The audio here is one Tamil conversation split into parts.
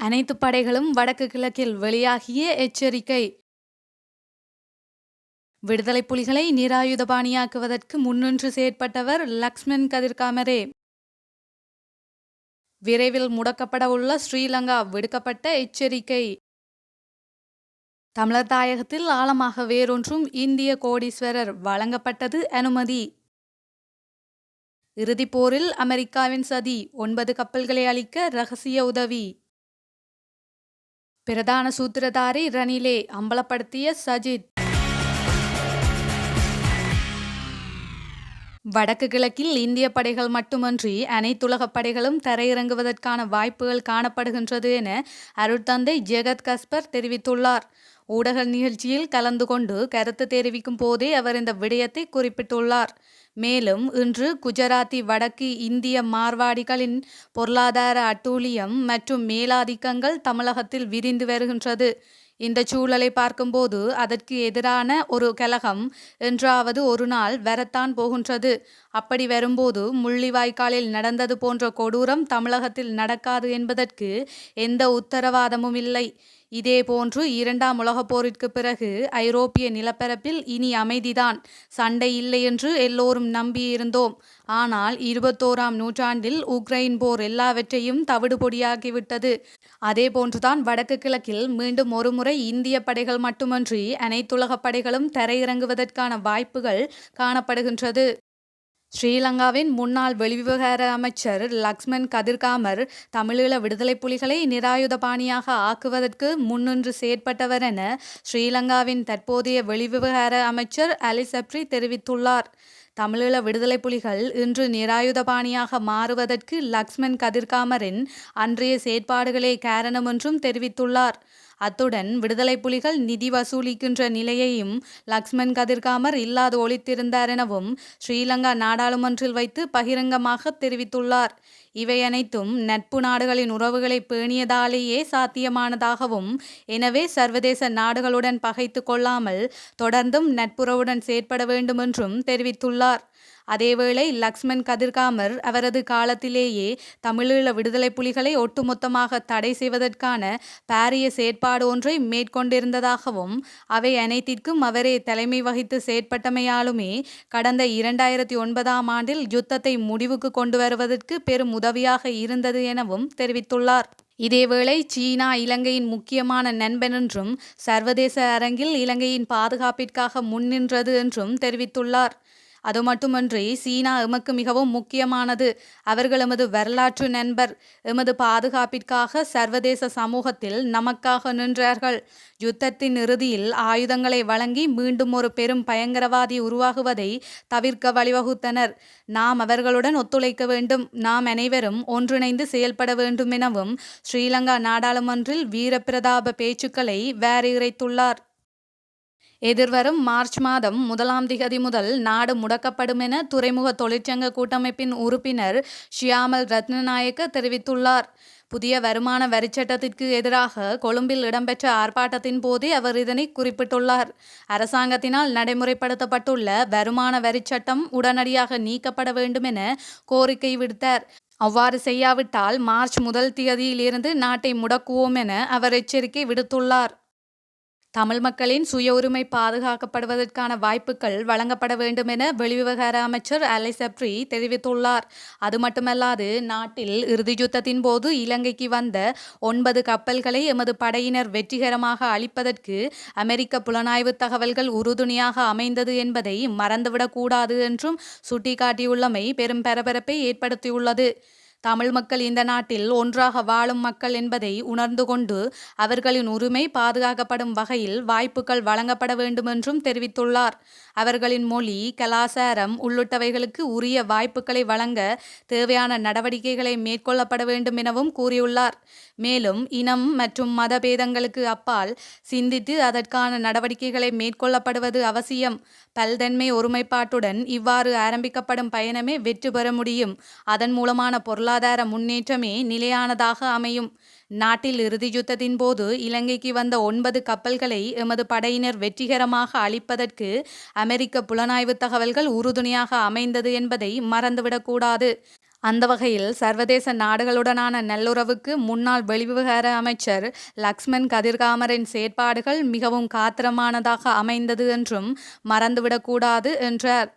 அனைத்து படைகளும் வடக்கு கிழக்கில் வெளியாகிய எச்சரிக்கை. விடுதலை புலிகளை நிராயுதபாணியாக்குவதற்கு முன்னின்று செயற்பட்டவர் லக்ஷ்மன் கதிர்காமரே. விரைவில் முடக்கப்படவுள்ள ஸ்ரீலங்கா விடுக்கப்பட்ட எச்சரிக்கை. தமிழர் தாயகத்தில் ஆழமாக வேரூன்றும் இந்திய கோடீஸ்வரர் வழங்கப்பட்டது அனுமதி. இறுதிப் போரில் அமெரிக்காவின் சதி, 9 கப்பல்களை அழிக்க இரகசிய உதவி. பிரதான சூத்திரதாரி ரணிலே அம்பலப்படுத்திய சஜித். வடக்கு கிழக்கில் இந்திய படைகள் மட்டுமன்றி அனைத்துலக படைகளும் தரையிறங்குவதற்கான வாய்ப்புகள் காணப்படுகின்றது என அருட்தந்தை ஜெகத் கஸ்பர் தெரிவித்துள்ளார். ஊடக நிகழ்ச்சியில் கலந்து கொண்டு கருத்து தெரிவிக்கும் போதே அவர் இந்த விடயத்தை குறிப்பிட்டுள்ளார். மேலும் இன்று குஜராத்தி வடக்கு இந்திய மார்வாடிகளின் பொருளாதார அட்டூழியம் மற்றும் மேலாதிக்கங்கள் தமிழகத்தில் விரிந்து வருகின்றது. இந்த சூழலை பார்க்கும்போது அதற்கு எதிரான ஒரு கலகம் என்றாவது ஒரு நாள் வரத்தான் போகின்றது. அப்படி வரும்போது முள்ளிவாய்க்காலில் நடந்தது போன்ற கொடூரம் தமிழகத்தில் நடக்காது என்பதற்கு எந்த உத்தரவாதமும் இல்லை. இதேபோன்று 2ஆம் உலகப் போரிற்கு பிறகு ஐரோப்பிய நிலப்பரப்பில் இனி அமைதிதான், சண்டை இல்லை என்று எல்லோரும் நம்பியிருந்தோம். ஆனால் 21ஆம் நூற்றாண்டில் உக்ரைன் போர் எல்லாவற்றையும் தவிடுபொடியாக்கிவிட்டது. அதேபோன்றுதான் வடக்கு கிழக்கில் மீண்டும் ஒருமுறை இந்திய படைகள் மட்டுமன்றி அனைத்துலக படைகளும் தரையிறங்குவதற்கான வாய்ப்புகள் காணப்படுகின்றது. ஸ்ரீலங்காவின் முன்னாள் வெளிவிவகார அமைச்சர் லக்ஷ்மன் கதிர்காமர் தமிழீழ விடுதலை புலிகளை நிராயுதபாணியாக ஆக்குவதற்கு முன்னின்று செயற்பட்டவர் என ஸ்ரீலங்காவின் தற்போதைய வெளிவிவகார அமைச்சர் அலி சப்ரி தெரிவித்துள்ளார். தமிழீழ விடுதலை புலிகள் இன்று நிராயுதபாணியாக மாறுவதற்கு லக்ஷ்மன் கதிர்காமரின் அன்றைய செயற்பாடுகளே காரணம் என்றும் தெரிவித்துள்ளார். அத்துடன் விடுதலை புலிகள் நிதி வசூலிக்கின்ற நிலையையும் லக்ஷ்மன் கதிர்காமர் இல்லாது ஒழித்திருந்தார் எனவும் ஸ்ரீலங்கா நாடாளுமன்றில் வைத்து பகிரங்கமாக தெரிவித்துள்ளார். இவை அனைத்தும் நட்பு நாடுகளின் உறவுகளை பேணியதாலேயே சாத்தியமானதாகவும், எனவே சர்வதேச நாடுகளுடன் பகைத்து கொள்ளாமல் தொடர்ந்தும் நட்புறவுடன் செயற்பட வேண்டும் என்றும் தெரிவித்துள்ளார். அதேவேளை லக்ஷ்மன் கதிர்காமர் அவரது காலத்திலேயே தமிழீழ விடுதலை புலிகளை ஒட்டுமொத்தமாக தடை செய்வதற்கான பாரிய செயற்பாடு ஒன்றை மேற்கொண்டிருந்ததாகவும், அவை அனைத்திற்கும் அவரே தலைமை வகித்து செயற்பட்டமையாலுமே கடந்த 2009ஆம் ஆண்டில் யுத்தத்தை முடிவுக்கு கொண்டு வருவதற்கு பெரும் உதவியாக இருந்தது எனவும் தெரிவித்துள்ளார். இதேவேளை சீனா இலங்கையின் முக்கியமான நண்பன் என்றும் சர்வதேச அரங்கில் இலங்கையின் பாதுகாப்பிற்காக முன்னின்றது என்றும் தெரிவித்துள்ளார். அது மட்டுமன்றி சீனா எமக்கு மிகவும் முக்கியமானது, அவர்கள் எமது வரலாற்று நண்பர், எமது பாதுகாப்பிற்காக சர்வதேச சமூகத்தில் நமக்காக நின்றார்கள். யுத்தத்தின் இறுதியில் ஆயுதங்களை வழங்கி மீண்டும் ஒரு பெரும் பயங்கரவாதி உருவாகுவதை தவிர்க்க வழிவகுத்தனர். நாம் அவர்களுடன் ஒத்துழைக்க வேண்டும், நாம் அனைவரும் ஒன்றிணைந்து செயல்பட வேண்டும் எனவும் ஸ்ரீலங்கா நாடாளுமன்றில் வீரப்பிரதாப பேச்சுக்களை வாரி இறைத்துள்ளார். எதிர்வரும் மார்ச் மாதம் 1ஆம் திகதி முதல் நாடு முடக்கப்படும் என துறைமுக தொழிற்சங்க கூட்டமைப்பின் உறுப்பினர் ஷியாமல் ரத்னநாயக்க தெரிவித்துள்ளார். புதிய வருமான வரிச்சட்டத்திற்கு எதிராக கொழும்பில் இடம்பெற்ற ஆர்ப்பாட்டத்தின் போதே அவர் இதனை குறிப்பிட்டுள்ளார். அரசாங்கத்தினால் நடைமுறைப்படுத்தப்பட்டுள்ள வருமான வரிச்சட்டம் உடனடியாக நீக்கப்பட வேண்டும் என கோரிக்கை விடுத்தார். அவ்வாறு செய்யாவிட்டால் மார்ச் 1 திகதியிலிருந்து நாட்டை முடக்குவோம் என அவர் எச்சரிக்கை விடுத்துள்ளார். தமிழ் மக்களின் சுய உரிமை பாதுகாக்கப்படுவதற்கான வாய்ப்புகள் வழங்கப்பட வேண்டும் என வெளிவிவகார அமைச்சர் அலி சப்ரி தெரிவித்துள்ளார். அது மட்டுமல்லாது, நாட்டில் இறுதி யுத்தத்தின் போது இலங்கைக்கு வந்த 9 கப்பல்களை எமது படையினர் வெற்றிகரமாக அழிப்பதற்கு அமெரிக்க புலனாய்வு தகவல்கள் உறுதுணையாக அமைந்தது என்பதை மறந்துவிடக்கூடாது என்றும் சுட்டிக்காட்டியுள்ளமை பெரும் பரபரப்பை ஏற்படுத்தியுள்ளது. தமிழ் மக்கள் இந்த நாட்டில் ஒன்றாக வாழும் மக்கள் என்பதை உணர்ந்து கொண்டு அவர்களின் உரிமை பாதுகாக்கப்படும் வகையில் வாய்ப்புகள் வழங்கப்பட வேண்டும் என்றும் தெரிவித்துள்ளார். அவர்களின் மொழி, கலாசாரம் உள்ளிட்டவைகளுக்கு உரிய வாய்ப்புகளை வழங்க தேவையான நடவடிக்கைகளை மேற்கொள்ளப்பட வேண்டும் எனவும் கூறியுள்ளார். மேலும் இனம் மற்றும் மத பேதங்களுக்கு அப்பால் சிந்தித்து அதற்கான நடவடிக்கைகளை மேற்கொள்ளப்படுவது அவசியம். பல்தன்மை ஒருமைப்பாட்டுடன் இவ்வாறு ஆரம்பிக்கப்படும் பயணமே வெற்றி பெற முடியும். அதன் மூலமான பொருளாதார முன்னேற்றமே நிலையானதாக அமையும். நாட்டில் இறுதி யுத்தத்தின் போது இலங்கைக்கு வந்த 9 கப்பல்களை எமது படையினர் வெற்றிகரமாக அழிப்பதற்கு அமெரிக்க புலனாய்வு தகவல்கள் உறுதுணையாக அமைந்தது என்பதை மறந்துவிடக்கூடாது. அந்த வகையில் சர்வதேச நாடுகளுடனான நல்லுறவுக்கு முன்னாள் வெளிவிவகார அமைச்சர் லக்ஷ்மன் கதிர்காமரின் செயற்பாடுகள் மிகவும் காத்திரமானதாக அமைந்தது என்றும் மறந்துவிடக்கூடாது என்றார்.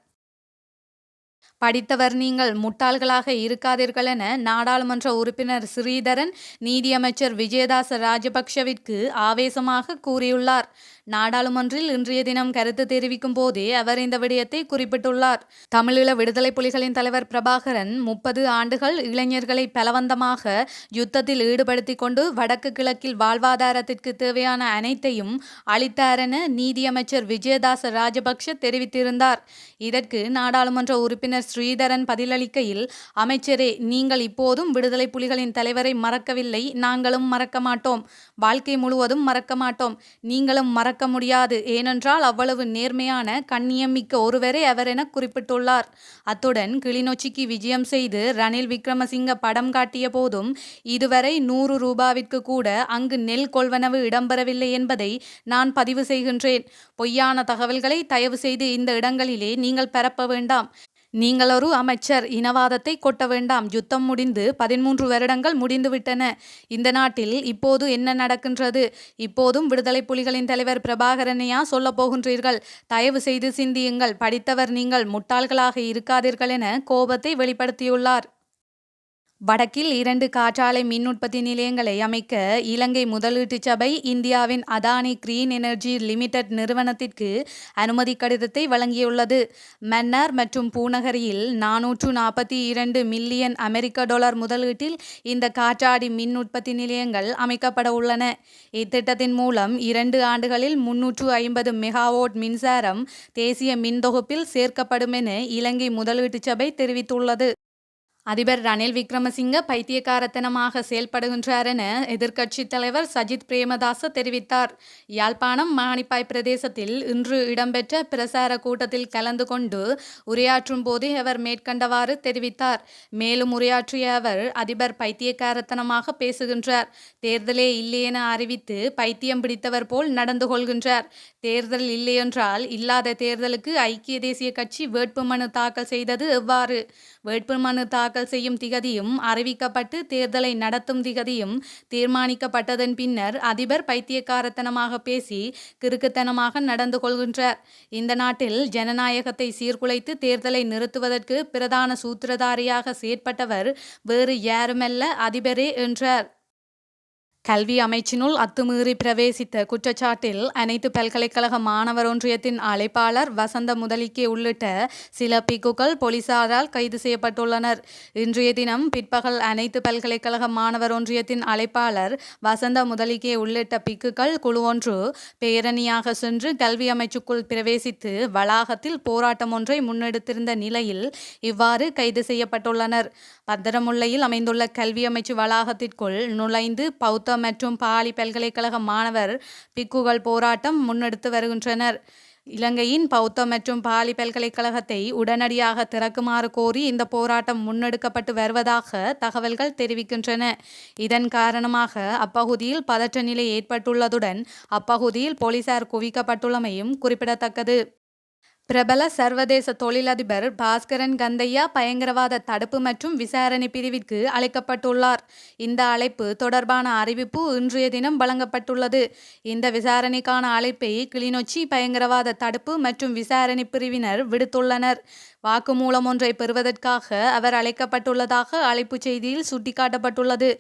படித்தவர் நீங்கள் முட்டாள்களாக இருக்காதீர்கள் என நாடாளுமன்ற உறுப்பினர் ஸ்ரீதரன் நீதியமைச்சர் விஜயதாச ராஜபக்ஷவிற்கு ஆவேசமாக கூறியுள்ளார். நாடாளுமன்றில் இன்றைய தினம் கருத்து தெரிவிக்கும் போதே அவர் இந்த விடயத்தை குறிப்பிட்டுள்ளார். தமிழீழ விடுதலை புலிகளின் தலைவர் பிரபாகரன் 30 ஆண்டுகள் இளைஞர்களை பலவந்தமாக யுத்தத்தில் ஈடுபடுத்திக் கொண்டு வடக்கு கிழக்கில் வாழ்வாதாரத்திற்கு தேவையான அனைத்தையும் அளித்தார் என நீதியமைச்சர் விஜயதாச ராஜபக்ஷ தெரிவித்திருந்தார். இதற்கு நாடாளுமன்ற உறுப்பினர் ஸ்ரீதரன் பதிலளிக்கையில், அமைச்சரே, நீங்கள் இப்போதும் விடுதலை புலிகளின் தலைவரை மறக்கவில்லை, நாங்களும் மறக்க மாட்டோம், வாழ்க்கை முழுவதும் மறக்க மாட்டோம், நீங்களும் மறக்க முடியாது, ஏனென்றால் அவ்வளவு நேர்மையான கண்ணியமிக்க ஒருவரே அவர் என குறிப்பிட்டுள்ளார். அத்துடன் கிளிநொச்சிக்கு விஜயம் செய்து ரணில் விக்ரமசிங்க படம் காட்டிய போதும் இதுவரை 100 ரூபாவிற்கு கூட அங்கு நெல் கொள்வனவு இடம்பெறவில்லை என்பதை நான் பதிவு செய்கின்றேன். பொய்யான தகவல்களை தயவு செய்து இந்த இடங்களிலே நீங்கள் பரப்ப வேண்டாம். நீங்கள் ஒரு அமைச்சர், இனவாதத்தை கொட்ட வேண்டாம். யுத்தம் முடிந்து 13 வருடங்கள் முடிந்துவிட்டன. இந்த நாட்டில் இப்போது என்ன நடக்கின்றது? இப்போதும் விடுதலை புலிகளின் தலைவர் பிரபாகரனையா சொல்லப் போகின்றீர்கள்? தயவு செய்து சிந்தியுங்கள். படித்தவர் நீங்கள் முட்டாள்களாக இருக்காதீர்கள் என கோபத்தை வெளிப்படுத்தியுள்ளார். வடக்கில் 2 காற்றாலை மின் உற்பத்தி நிலையங்களை அமைக்க இலங்கை முதலீட்டு சபை இந்தியாவின் அதானி கிரீன் எனர்ஜி லிமிடெட் நிறுவனத்திற்கு அனுமதி கடிதத்தை வழங்கியுள்ளது. மன்னார் மற்றும் பூநகரியில் 442 மில்லியன் அமெரிக்க டாலர் முதலீட்டில் இந்த காற்றாடி மின் உற்பத்தி நிலையங்கள் அமைக்கப்பட உள்ளன. இத்திட்டத்தின் மூலம் 2 ஆண்டுகளில் 350 மெகாவாட் மின்சாரம் தேசிய மின் தொகுப்பில் சேர்க்கப்படும் என இலங்கை முதலீட்டு சபை தெரிவித்துள்ளது. அதிபர் ரணில் விக்ரமசிங்க பைத்தியக்காரத்தனமாக செயல்படுகின்றார் என எதிர்க்கட்சித் தலைவர் சஜித் பிரேமதாச தெரிவித்தார். யாழ்ப்பாணம் மானிப்பாய் பிரதேசத்தில் இன்று இடம்பெற்ற பிரசார கூட்டத்தில் கலந்து கொண்டு உரையாற்றும் போதே அவர் மேற்கண்டவாறு தெரிவித்தார். மேலும் உரையாற்றிய அவர், அதிபர் பைத்தியக்காரத்தனமாக பேசுகின்றார், தேர்தலே இல்லையென அறிவித்து பைத்தியம் பிடித்தவர் போல் நடந்து கொள்கின்றார். தேர்தல் இல்லையென்றால் இல்லாத தேர்தலுக்கு ஐக்கிய தேசிய கட்சி வேட்புமனு தாக்கல் செய்தது எவ்வாறு? வேட்புமனு தாக்கல் செய்யும் திகதியும் அறிவிக்கப்பட்டு தேர்தலை நடத்தும் திகதியும் தீர்மானிக்கப்பட்டதன் பின்னர் அதிபர் பைத்தியக்காரத்தனமாக பேசி கிறுக்குத்தனமாக நடந்து கொள்கின்றார். இந்த நாட்டில் ஜனநாயகத்தை சீர்குலைத்து தேர்தலை நிறுத்துவதற்கு பிரதான சூத்திரதாரியாக செயற்பட்டவர் வேறு யாருமல்ல, அதிபரே என்றார். கல்வி அமைச்சினுள் அத்துமீறி பிரவேசித்த குற்றச்சாட்டில் அனைத்து பல்கலைக்கழக மாணவர் ஒன்றியத்தின் அழைப்பாளர் வசந்த முதலிக்கே உள்ளிட்ட சில பிக்குகள் போலீசாரால் கைது செய்யப்பட்டுள்ளனர். இன்றைய தினம் பிற்பகல் அனைத்து பல்கலைக்கழக மாணவர் ஒன்றியத்தின் அழைப்பாளர் வசந்த முதலிக்கே உள்ளிட்ட பிக்குகள் குழு ஒன்று பேரணியாக சென்று கல்வி அமைச்சுக்குள் பிரவேசித்து வளாகத்தில் போராட்டம் ஒன்றை முன்னெடுத்திருந்த நிலையில் இவ்வாறு கைது செய்யப்பட்டுள்ளனர். பத்திரமுல்லையில் அமைந்துள்ள கல்வி அமைச்சு வளாகத்திற்குள் நுழைந்து பௌத்த மற்றும் பாலி பல்கலைக்கழக மாணவர் பிக்குகள் போராட்டம் முன்னெடுத்து வருகின்றனர். இலங்கையின் பௌத்த மற்றும் பாலி பல்கலைக்கழகத்தை உடனடியாக திறக்குமாறு கோரி இந்த போராட்டம் முன்னெடுக்கப்பட்டு வருவதாக தகவல்கள் தெரிவிக்கின்றன. இதன் காரணமாக அப்பகுதியில் பதற்ற நிலை ஏற்பட்டுள்ளதுடன் அப்பகுதியில் போலீசார் குவிக்கப்பட்டுள்ளமையும் குறிப்பிடத்தக்கது. பிரபல சர்வதேச தொழிலதிபர் பாஸ்கரன் கந்தையா பயங்கரவாத தடுப்பு மற்றும் விசாரணை பிரிவிற்கு அழைக்கப்பட்டுள்ளார். இந்த அழைப்பு தொடர்பான அறிவிப்பு இன்றைய தினம் வழங்கப்பட்டுள்ளது. இந்த விசாரணைக்கான அழைப்பை கிளிநொச்சி பயங்கரவாத தடுப்பு மற்றும் விசாரணை பிரிவினர் விடுத்துள்ளனர். வாக்குமூலம் ஒன்றை பெறுவதற்காக அவர் அழைக்கப்பட்டுள்ளதாக அழைப்புச் செய்தியில் சுட்டிக்காட்டப்பட்டுள்ளது.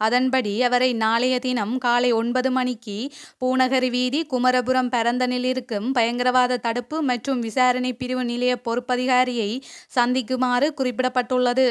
அதன்படி அவரை நாளைய தினம் காலை 9 மணிக்கு பூநகரி வீதி குமரபுரம் பரந்தனில் இருக்கும் பயங்கரவாத தடுப்பு மற்றும் விசாரணை பிரிவு நிலைய பொறுப்பதிகாரியை சந்திக்குமாறு குறிப்பிடப்பட்டுள்ளது.